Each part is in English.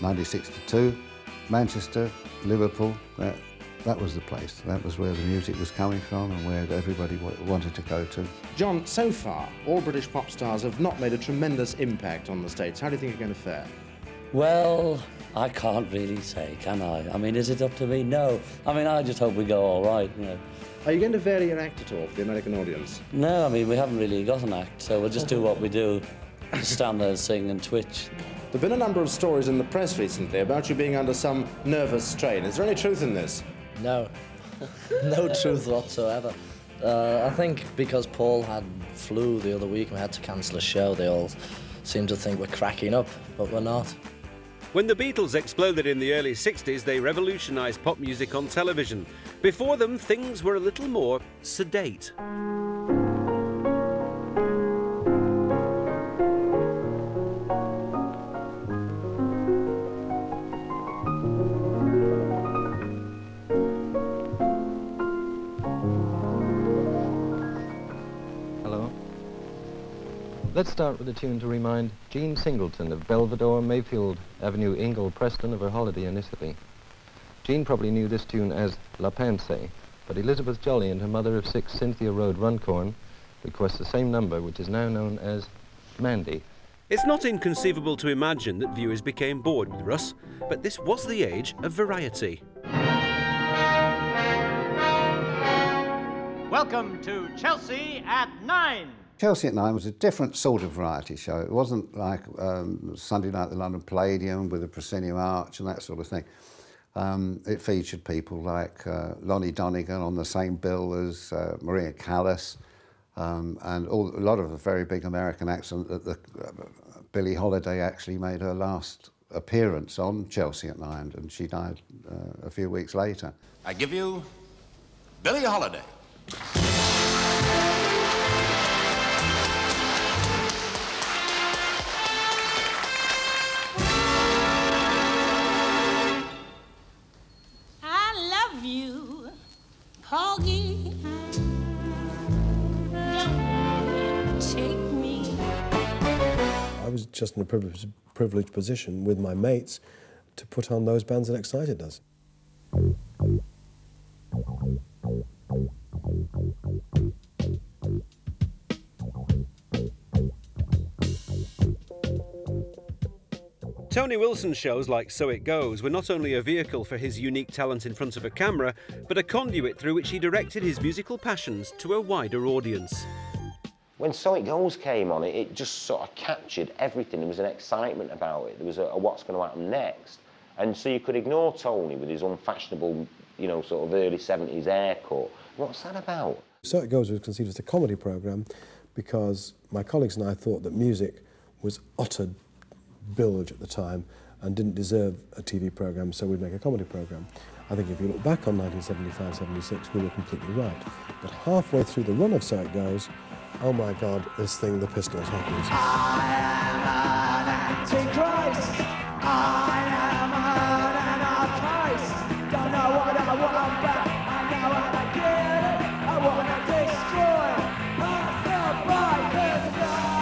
1962, Manchester, Liverpool, that was the place. That was where the music was coming from and where everybody wanted to go to. John, so far, all British pop stars have not made a tremendous impact on the States. How do you think you're going to fare? Well, I can't really say, can I? I mean, is it up to me? No. I mean, I just hope we go all right, you know. Are you going to vary your act at all for the American audience? No, I mean, we haven't really got an act, so we'll just do what we do. Stand there, sing and twitch. There have been a number of stories in the press recently about you being under some nervous strain. Is there any truth in this? No. No truth whatsoever. I think because Paul had flu the other week and we had to cancel a show, they all seem to think we're cracking up, but we're not. When the Beatles exploded in the early 60s, they revolutionised pop music on television. Before them, things were a little more sedate. Let's start with a tune to remind Jean Singleton of Belvedere, Mayfield Avenue, Ingle, Preston of her holiday in Italy. Jean probably knew this tune as La Pensée, but Elizabeth Jolly and her mother of 6, Cynthia Road, Runcorn, request the same number, which is now known as Mandy. It's not inconceivable to imagine that viewers became bored with Russ, but this was the age of variety. Welcome to Chelsea at 9. Chelsea at 9 was a different sort of variety show. It wasn't like Sunday night at the London Palladium with the proscenium arch and that sort of thing. It featured people like Lonnie Donegan on the same bill as Maria Callas, and a lot of the very big American acts. Billie Holiday actually made her last appearance on Chelsea at 9, and she died a few weeks later. I give you Billie Holiday. Poggy, take me. I was just in a privileged position with my mates to put on those bands that excited us. Tony Wilson's shows like So It Goes were not only a vehicle for his unique talent in front of a camera, but a conduit through which he directed his musical passions to a wider audience. When So It Goes came on, it just sort of captured everything. There was an excitement about it. There was a what's going to happen next. And so you could ignore Tony with his unfashionable, you know, sort of early 70s haircut. What's that about? So It Goes was conceived as a comedy programme because my colleagues and I thought that music was utter bilge at the time and didn't deserve a TV programme, so we'd make a comedy programme. I think if you look back on 1975-76, we were completely right. But halfway through the run of So It Goes, oh my God, this thing, the Pistols, happens. I am an antichrist. I am an anarchist. Don't know what I want, but I know how to get it. I want to destroy. I feel bright as night.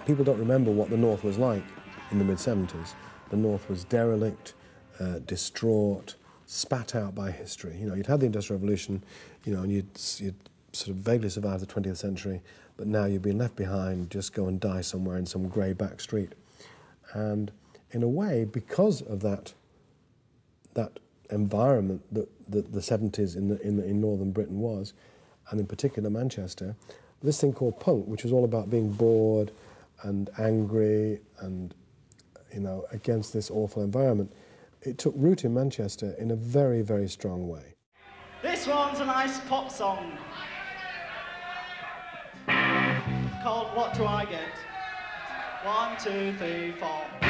People don't remember what the North was like in the mid-70s. The North was derelict, distraught, spat out by history. You know, you'd had the Industrial Revolution, you know, and you'd sort of vaguely survived the 20th century, but now you've been left behind, just go and die somewhere in some grey back street. And in a way, because of that environment that the 70s in northern Britain was, and in particular Manchester, this thing called punk, which was all about being bored and angry and, you know, against this awful environment, it took root in Manchester in a very, very strong way. This one's a nice pop song called What Do I Get? 1, 2, 3, 4.